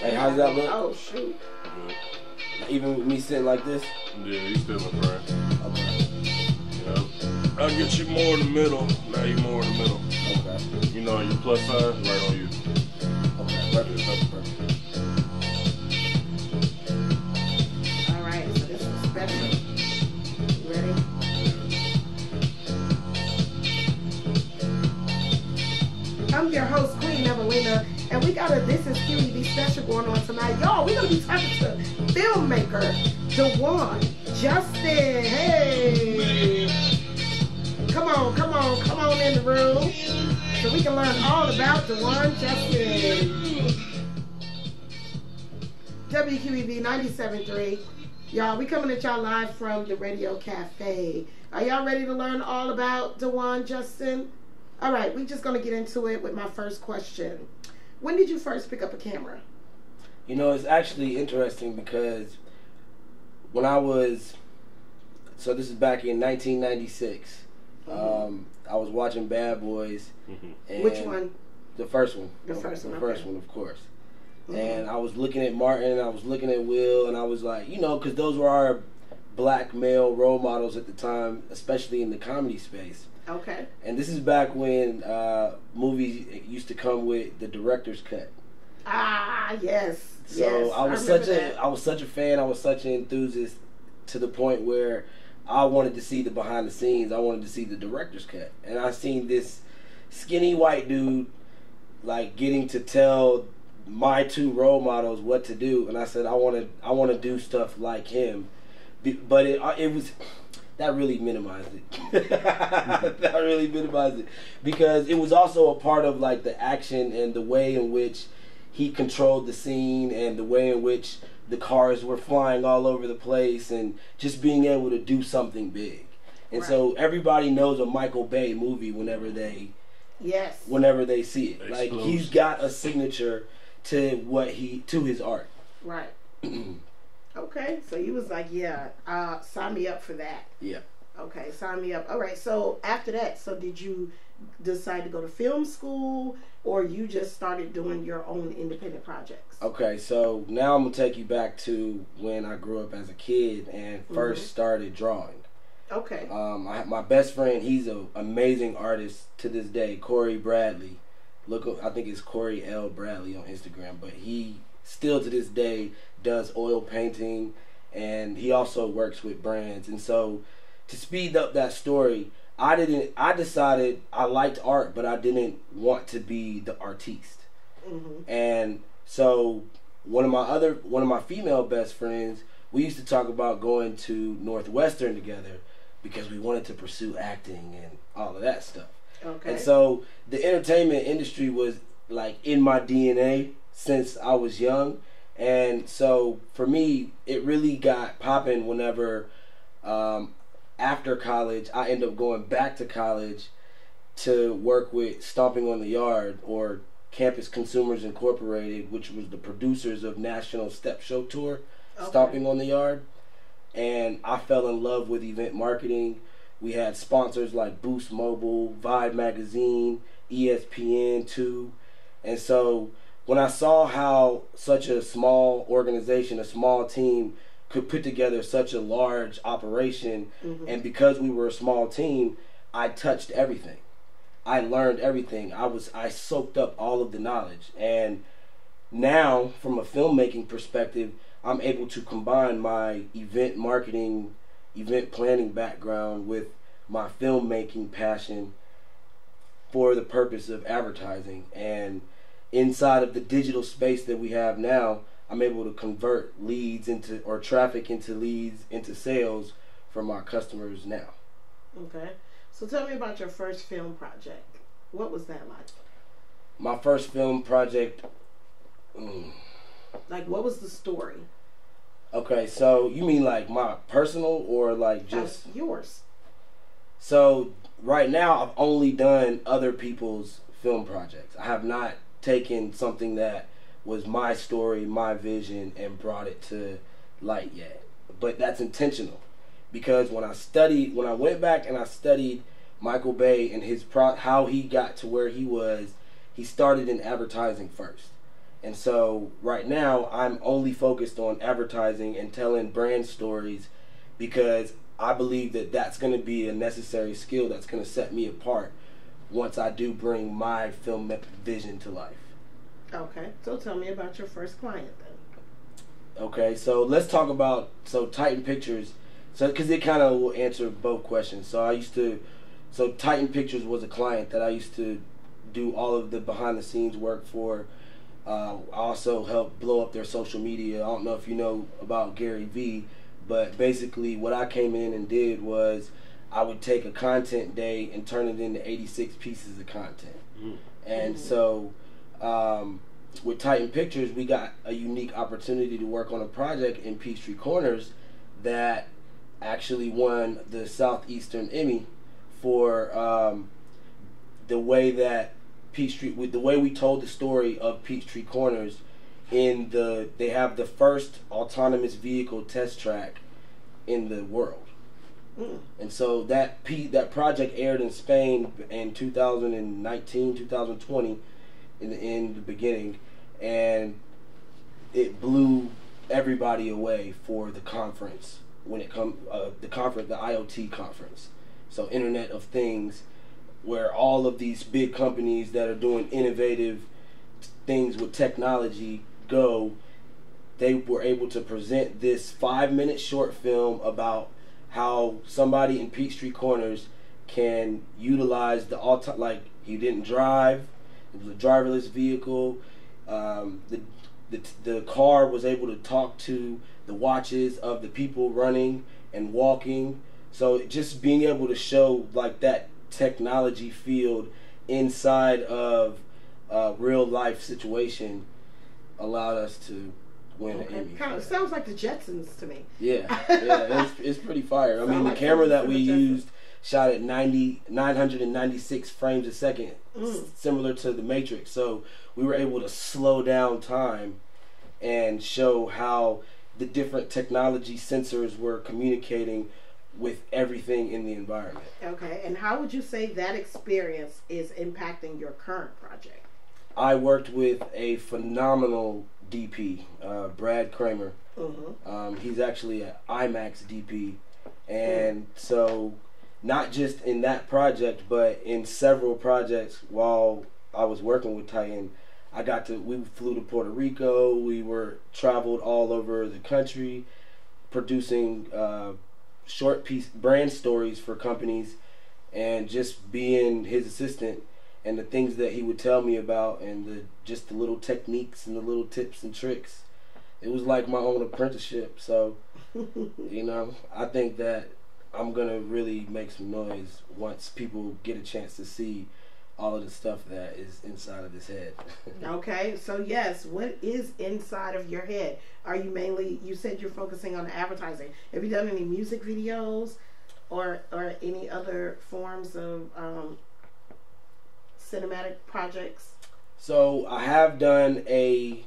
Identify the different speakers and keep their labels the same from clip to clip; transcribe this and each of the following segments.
Speaker 1: Hey, how's that look?
Speaker 2: Oh, shoot.
Speaker 3: Good.
Speaker 1: Even with me sitting like this?
Speaker 3: Yeah, you still my friend.
Speaker 1: Okay.
Speaker 3: Yeah. I'll get you more in the middle. Now you more in the middle.
Speaker 1: Okay.
Speaker 3: You know, your plus sign right on you.
Speaker 1: Okay, perfect.
Speaker 2: All right, so this is special. You ready? I'm your host, Queen Evelina, and we got a This is QEB special going on tonight. Y'all, we're going to be talking to filmmaker DeJuan Justin. Hey! Come on in the room so we can learn all about DeJuan Justin. WQEB 97.3. Y'all, we coming at y'all live from the Radio Cafe. Are y'all ready to learn all about DeJuan Justin? All right, we're just going to get into it with my first question. When did you first pick up a camera?
Speaker 1: You know, it's actually interesting because when I was, so this is back in 1996, I was watching Bad Boys. And
Speaker 2: Which one?
Speaker 1: The first one.
Speaker 2: The first one,
Speaker 1: The
Speaker 2: okay.
Speaker 1: first one, of course. And I was looking at Martin, I was looking at Will, and I was like, you know, because those were our black male role models at the time, especially in the comedy space.
Speaker 2: Okay.
Speaker 1: And this is back when movies used to come with the director's cut.
Speaker 2: Ah, yes.
Speaker 1: So
Speaker 2: yes,
Speaker 1: I was such a fan. I was such an enthusiast to the point where I wanted to see the behind the scenes. I wanted to see the director's cut, and I seen this skinny white dude like getting to tell my two role models what to do, and I said I want to do stuff like him, but it was. That really minimized it. That really minimized it. Because it was also a part of like the action and the way in which he controlled the scene and the way in which the cars were flying all over the place and just being able to do something big. And so everybody knows a Michael Bay movie whenever they see it.
Speaker 3: Explosion.
Speaker 1: Like he's got a signature to his art.
Speaker 2: Right. Okay, so you was like, yeah, sign me up for that.
Speaker 1: Yeah.
Speaker 2: Okay, sign me up. All right, so after that, so did you decide to go to film school, or you just started doing your own independent projects?
Speaker 1: Okay, so now I'm going to take you back to when I grew up as a kid and first started drawing.
Speaker 2: Okay.
Speaker 1: I have my best friend, he's an amazing artist to this day, Corey Bradley. I think it's Corey L. Bradley on Instagram, but he still to this day does oil painting, and he also works with brands. And so to speed up that story, I decided I liked art, but I didn't want to be the artiste. And so one of my female best friends, we used to talk about going to Northwestern together because we wanted to pursue acting and all of that stuff.
Speaker 2: Okay.
Speaker 1: And so the entertainment industry was like in my DNA since I was young. And so for me, it really got popping whenever after college, I ended up going back to college to work with Stomping on the Yard, or Campus Consumers Incorporated, which was the producers of National Step Show Tour, Stomping on the Yard. And I fell in love with event marketing. We had sponsors like Boost Mobile, Vibe Magazine, ESPN2. And so when I saw how such a small organization, a small team, could put together such a large operation, and because we were a small team, I touched everything. I learned everything. I soaked up all of the knowledge. And now, from a filmmaking perspective, I'm able to combine my event marketing, event planning background with my filmmaking passion for the purpose of advertising. And inside of the digital space that we have now, I'm able to convert leads into, or traffic into leads into sales for my customers now.
Speaker 2: Okay. So tell me about your first film project. What was that like?
Speaker 1: My first film project.
Speaker 2: Like, what was the story?
Speaker 1: Okay, so you mean like my personal or like just
Speaker 2: yours?
Speaker 1: So right now I've only done other people's film projects. I have not taken something that was my story, my vision, and brought it to light yet. But that's intentional, because when I went back and I studied Michael Bay and his how he got to where he was, he started in advertising first. And so right now I'm only focused on advertising and telling brand stories because I believe that that's going to be a necessary skill that's going to set me apart once I do bring my film vision to life.
Speaker 2: Okay, so tell me about your first client then.
Speaker 1: Okay, so let's talk about Titan Pictures. So because it kind of will answer both questions. So Titan Pictures was a client that I used to do all of the behind the scenes work for. I also helped blow up their social media. I don't know if you know about Gary Vee, but basically what I came in and did was I would take a content day and turn it into 86 pieces of content. And so with Titan Pictures, we got a unique opportunity to work on a project in Peachtree Corners that actually won the Southeastern Emmy for the way that with the way we told the story of Peachtree Corners. They have the first autonomous vehicle test track in the world. And so that project aired in Spain in 2019, 2020 in the beginning, and it blew everybody away for the conference when it comes the IoT conference. So Internet of Things, where all of these big companies that are doing innovative things with technology they were able to present this 5-minute short film about how somebody in Peachtree Corners can utilize he didn't drive, it was a driverless vehicle. The car was able to talk to the watches of the people running and walking. So just being able to show like that technology field inside of a real life situation allowed us to win an Emmy.
Speaker 2: Kind of sounds like the Jetsons to me.
Speaker 1: Yeah, it's pretty fire. I mean, the camera that we used shot at 996 frames a second, similar to the Matrix. So we were able to slow down time and show how the different technology sensors were communicating with everything in the environment.
Speaker 2: Okay, and how would you say that experience is impacting your current project?
Speaker 1: I worked with a phenomenal DP, Brad Kramer. He's actually an IMAX DP, and so not just in that project, but in several projects while I was working with Titan, we flew to Puerto Rico. We traveled all over the country, producing short piece brand stories for companies, and just being his assistant. And the things that he would tell me about, and just the little techniques and the little tips and tricks, it was like my own apprenticeship. So, I think that I'm gonna really make some noise once people get a chance to see all of the stuff that is inside of his head.
Speaker 2: Okay, so yes, what is inside of your head? Are you you said you're focusing on advertising. Have you done any music videos or any other forms of cinematic projects?
Speaker 1: So I have done a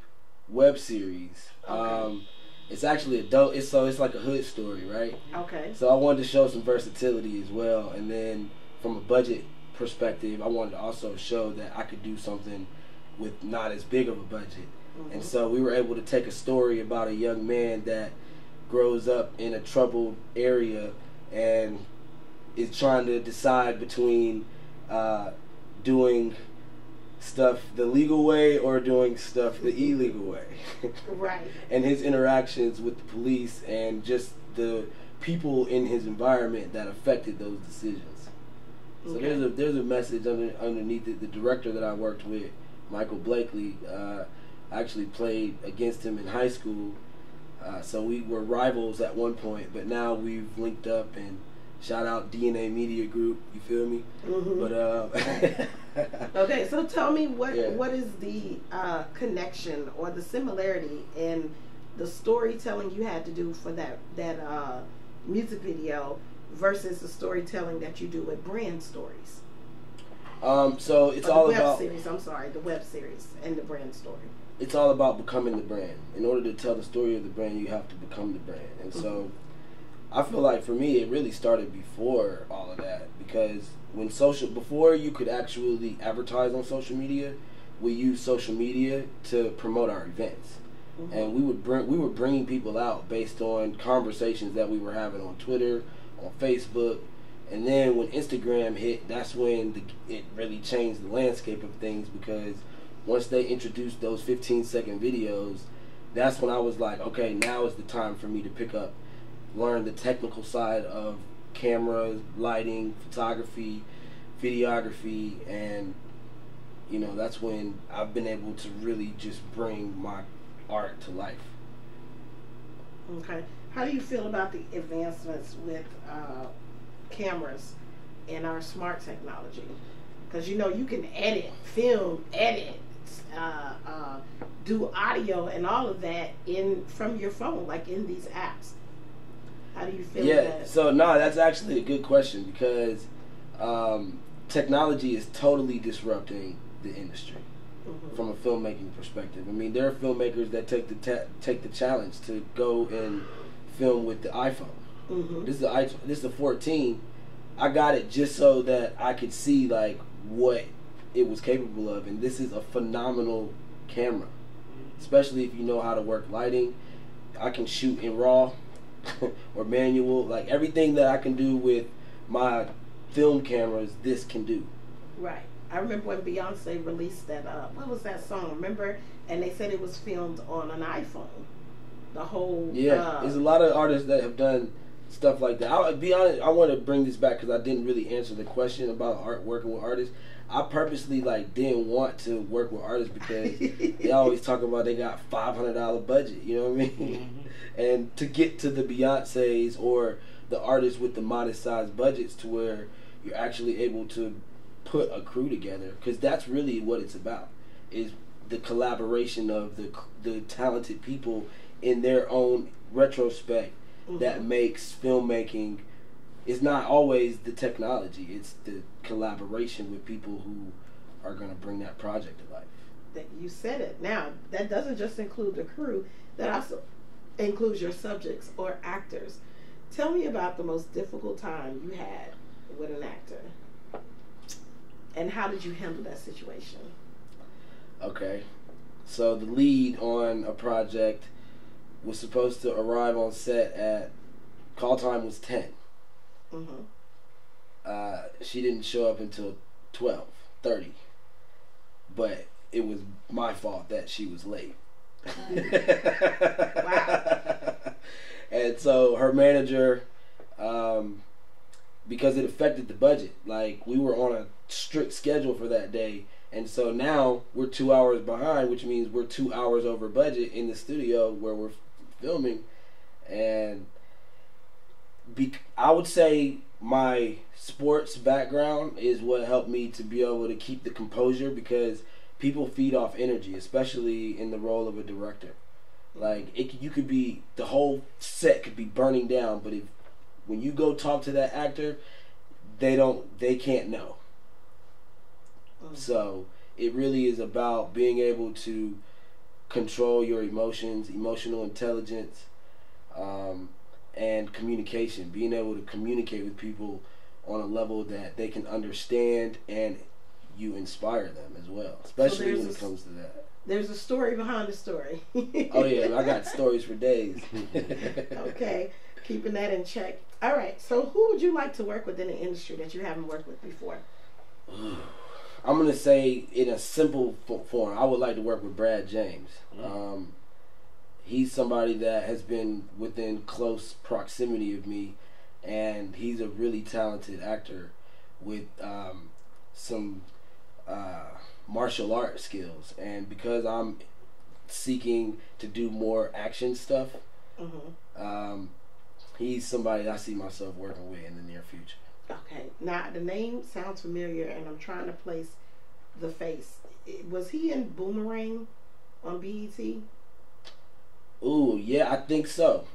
Speaker 1: web series.
Speaker 2: Okay.
Speaker 1: It's actually adult. It's like a hood story, right?
Speaker 2: Okay.
Speaker 1: So I wanted to show some versatility as well, and then from a budget perspective, I wanted to also show that I could do something with not as big of a budget. And so we were able to take a story about a young man that grows up in a troubled area and is trying to decide between doing stuff the legal way or doing stuff the illegal way.
Speaker 2: Right.
Speaker 1: And his interactions with the police and just the people in his environment that affected those decisions. So there's a message underneath it. The director that I worked with, Michael Blakely, I actually played against him in high school. So we were rivals at one point, but now we've linked up, and shout out DNA Media Group, you feel me? But
Speaker 2: okay, so tell me what is the connection or the similarity in the storytelling you had to do for that music video versus the storytelling that you do with brand stories?
Speaker 1: So it's all about
Speaker 2: the web series and the brand story.
Speaker 1: It's all about becoming the brand. In order to tell the story of the brand, you have to become the brand. And so I feel like for me, it really started before all of that, because before you could actually advertise on social media, we used social media to promote our events. And we were bringing people out based on conversations that we were having on Twitter, on Facebook, and then when Instagram hit, that's when it really changed the landscape of things, because once they introduced those 15-second videos, that's when I was like, okay, now is the time for me to pick up, learn the technical side of cameras, lighting, photography, videography, and that's when I've been able to really just bring my art to life.
Speaker 2: Okay. How do you feel about the advancements with cameras and our smart technology? Because you can edit, film, do audio and all of that from your phone, like in these apps. How do you feel about that?
Speaker 1: So no, that's actually a good question, because technology is totally disrupting the industry. From a filmmaking perspective. I mean, there are filmmakers that take the challenge to go and film with the iPhone. This is the 14. I got it just so that I could see like what it was capable of, and this is a phenomenal camera, especially if you know how to work lighting. I can shoot in RAW or manual, like everything that I can do with my film cameras, this can do.
Speaker 2: Right. I remember when Beyonce released that, what was that song? Remember? And they said it was filmed on an iPhone. The whole...
Speaker 1: there's a lot of artists that have done stuff like that. I'll be honest, I want to bring this back because I didn't really answer the question about working with artists. I purposely didn't want to work with artists because they always talk about they got $500 budget, you know what I mean? And to get to the Beyoncés or the artists with the modest sized budgets to where you're actually able to put a crew together, because that's really what it's about, is the collaboration of the talented people in their own retrospect that makes filmmaking. It's not always the technology, it's the collaboration with people who are going to bring that project to life.
Speaker 2: You said it. Now, that doesn't just include the crew, that also includes your subjects or actors. Tell me about the most difficult time you had with an actor. And how did you handle that situation? Okay.
Speaker 1: So the lead on a project was supposed to arrive on set at, call time was 10. She didn't show up until 12:30. But it was my fault that she was late.
Speaker 2: Wow.
Speaker 1: And so her manager, because it affected the budget, like we were on a strict schedule for that day, and so now we're 2 hours behind, which means we're 2 hours over budget in the studio where we're filming. And I would say my sports background is what helped me to be able to keep the composure, because people feed off energy, especially in the role of a director. Like you could be, the whole set could be burning down, but when you go talk to that actor, they can't know. So it really is about being able to control your emotions, emotional intelligence, and communication. Being able to communicate with people on a level that they can understand, and you inspire them as well, especially when it comes to that.
Speaker 2: There's a story behind the story.
Speaker 1: Oh yeah, I got stories for days.
Speaker 2: Okay, keeping that in check. All right, so who would you like to work with in the industry that you haven't worked with before?
Speaker 1: I'm going to say in a simple form, I would like to work with Brad James. He's somebody that has been within close proximity of me, and he's a really talented actor with some martial art skills. And because I'm seeking to do more action stuff, he's somebody I see myself working with in the near future.
Speaker 2: Okay. Now, the name sounds familiar, and I'm trying to place the face. Was he in Boomerang on BET?
Speaker 1: Ooh, yeah, I think so.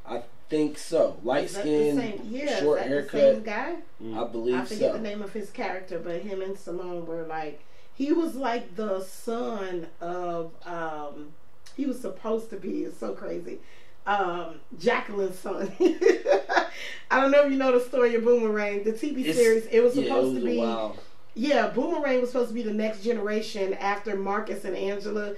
Speaker 1: Light skin, short haircut.
Speaker 2: The same guy?
Speaker 1: I believe so.
Speaker 2: I forget the name of his character, but him and Simone were like, he was like the son of, he was supposed to be, it's so crazy, Jacqueline's son. I don't know if you know the story of Boomerang, the TV series. It was supposed to be Yeah, Boomerang was supposed to be the next generation after Marcus and Angela.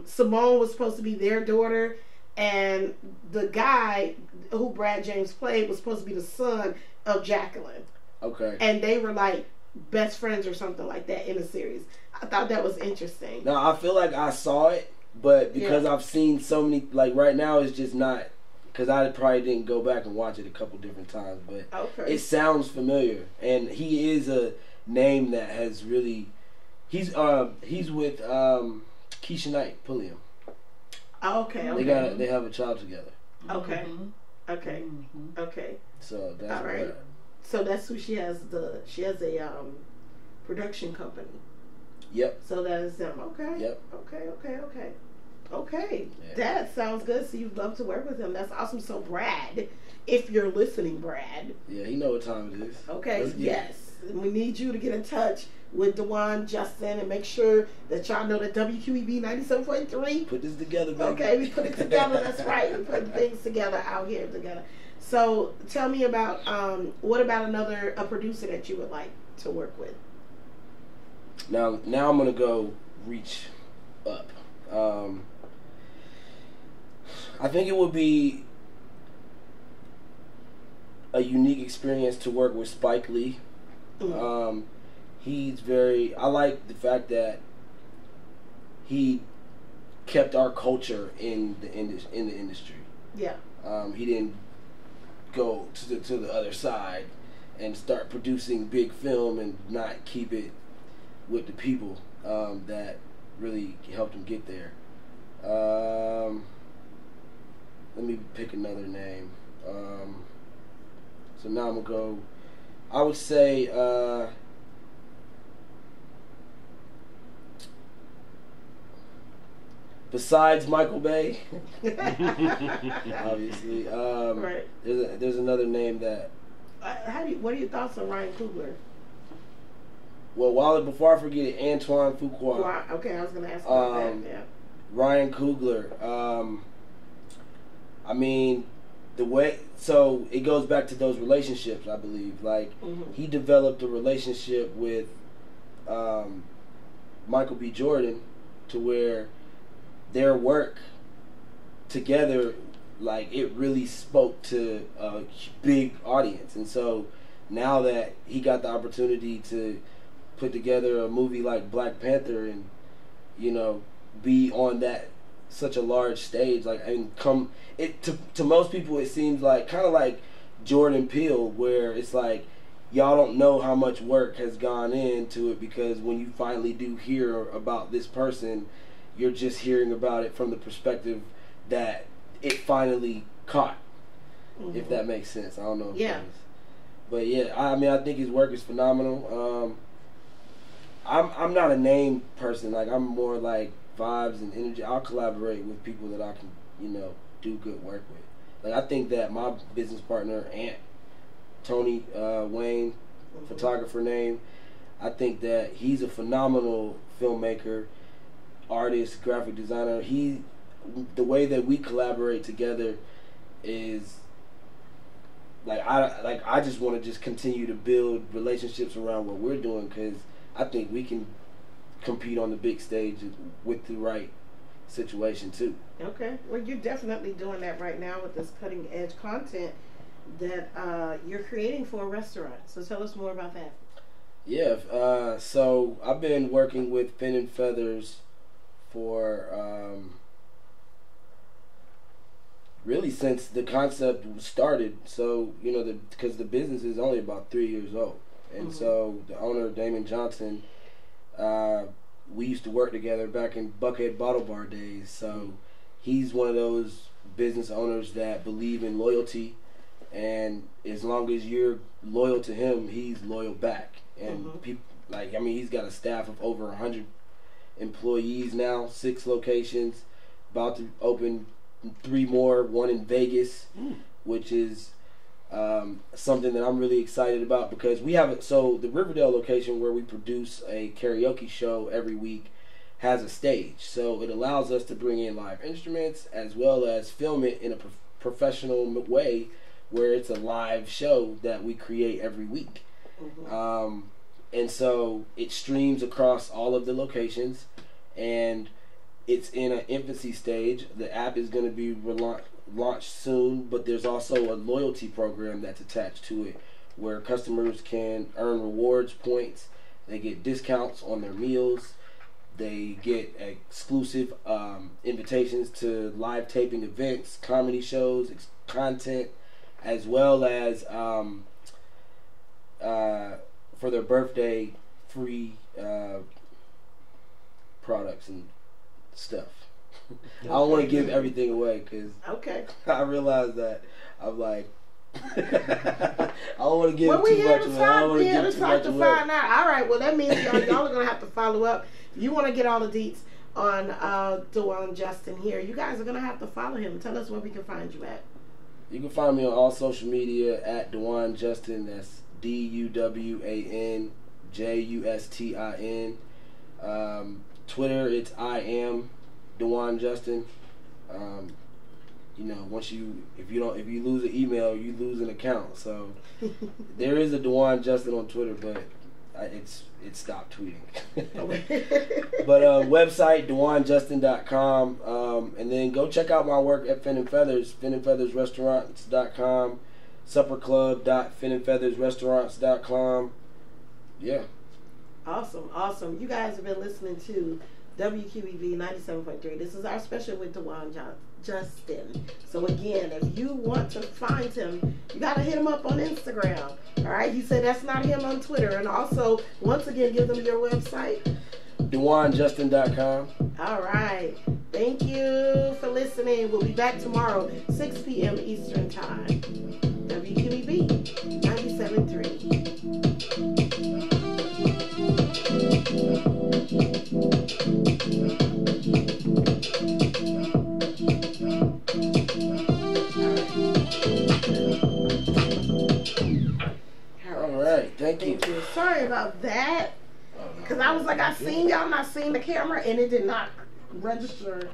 Speaker 2: Simone was supposed to be their daughter, and the guy who Brad James played was supposed to be the son of Jacqueline.
Speaker 1: Okay.
Speaker 2: And they were like best friends or something like that in the series. I thought that was interesting.
Speaker 1: Now, I feel like I saw it, but because I've seen so many, like right now it's just not, because I probably didn't go back and watch it a couple different times, but it sounds familiar. And he is a name that has really, he's with Keisha Knight, Pulliam.
Speaker 2: Okay.
Speaker 1: They have a child together.
Speaker 2: Okay.
Speaker 4: Mm-hmm.
Speaker 2: Okay.
Speaker 4: Mm-hmm.
Speaker 2: Okay.
Speaker 1: So that's
Speaker 2: all right. So that's who she has. She has a production company.
Speaker 1: Yep.
Speaker 2: So that is them. Okay.
Speaker 1: Yep.
Speaker 2: Okay.
Speaker 1: Yeah.
Speaker 2: That sounds good. So you'd love to work with him. That's awesome. So Brad, if you're listening, Brad.
Speaker 1: Yeah, you know what time it is.
Speaker 2: Okay. Yes. We need you to get in touch with Dewan, Justin, and make sure that y'all know that WQEB 97.3.
Speaker 1: Put this together, baby.
Speaker 2: Okay, we put it together. That's right. We put things together out here together. So tell me about what about a producer that you would like to work with?
Speaker 1: Now I'm gonna go reach up. I think it would be a unique experience to work with Spike Lee.
Speaker 2: Mm-hmm.
Speaker 1: I like the fact that he kept our culture in the industry.
Speaker 2: Yeah.
Speaker 1: He didn't go to the other side and start producing big film and not keep it with the people that really helped him get there. Let me pick another name. So now I'm gonna go. I would say besides Michael Bay, obviously.
Speaker 2: Right.
Speaker 1: There's another name that.
Speaker 2: What are your thoughts on Ryan Coogler?
Speaker 1: Well, before I forget it, Antoine Fuqua.
Speaker 2: Okay, I was gonna ask about that. Yeah.
Speaker 1: Ryan Coogler. I mean, so it goes back to those relationships, I believe. Like, he developed a relationship with Michael B. Jordan to where their work together, like, it really spoke to a big audience. And so now that he got the opportunity to put together a movie like Black Panther and, be on that such a large stage, like, and to most people it seems like kind of like Jordan Peele, where it's like y'all don't know how much work has gone into it, because when you finally do hear about this person, you're just hearing about it from the perspective that it finally caught. If that makes sense. I don't know if it does. But yeah, I think his work is phenomenal. I'm not a name person. Like, I'm more like vibes and energy. I'll collaborate with people that I can, do good work with. Like, I think that my business partner, Tony Wayne, photographer name, I think that he's a phenomenal filmmaker, artist, graphic designer. The way that we collaborate together is I just want to just continue to build relationships around what we're doing, because I think we can compete on the big stage with the right situation too.
Speaker 2: Okay. Well, you're definitely doing that right now with this cutting edge content that you're creating for a restaurant. So tell us more about that.
Speaker 1: Yeah. So I've been working with Fin and Feathers for really since the concept started. So, because the business is only about 3 years old. And so the owner, Damon Johnson, we used to work together back in Buckhead Bottle Bar days. So he's one of those business owners that believe in loyalty, and as long as you're loyal to him, he's loyal back. And people, he's got a staff of over 100 employees now, 6 locations, about to open 3 more, one in Vegas, which is something that I'm really excited about, because we have the Riverdale location where we produce a karaoke show every week has a stage, so it allows us to bring in live instruments as well as film it in a professional way, where it's a live show that we create every week. And so it streams across all of the locations, and it's in an infancy stage. The app is going to be launched soon, but there's also a loyalty program that's attached to it where customers can earn rewards points. They get discounts on their meals. They get exclusive invitations to live taping events, comedy shows, content, as well as for their birthday, free products and stuff. I don't want to give everything away because I realize that I'm like, I don't want to give too much away. I don't want to give too much away.
Speaker 2: Find out. All right, well that means y'all are gonna have to follow up. If you want to get all the deets on DeJuan Justin here, you guys are gonna have to follow him. Tell us where we can find you at. You
Speaker 1: can find me on all social media at DeJuan Justin. That's DuWanJustin. Twitter, it's I am DeJuan Justin. You know, if you lose an email, you lose an account. So there is a DeJuan Justin on Twitter, but it stopped tweeting. But website DeJuanJustin.com, and then go check out my work at Fin and Feathers, FinandFeathersRestaurants.com, supperclub.finandfeathersrestaurants.com. Yeah. Awesome. You guys have been listening to WQEB 97.3. This is our special with DeJuan Justin. So again, if you want to find him, you got to hit him up on Instagram. All right? He said that's not him on Twitter. And also, once again, give them your website. DeJuanJustin.com. All right. Thank you for listening. We'll be back tomorrow, 6 p.m. Eastern Time. WQEB 97.3. Thank you. Sorry about that. Because I was like, I seen y'all, and I seen the camera, and it did not register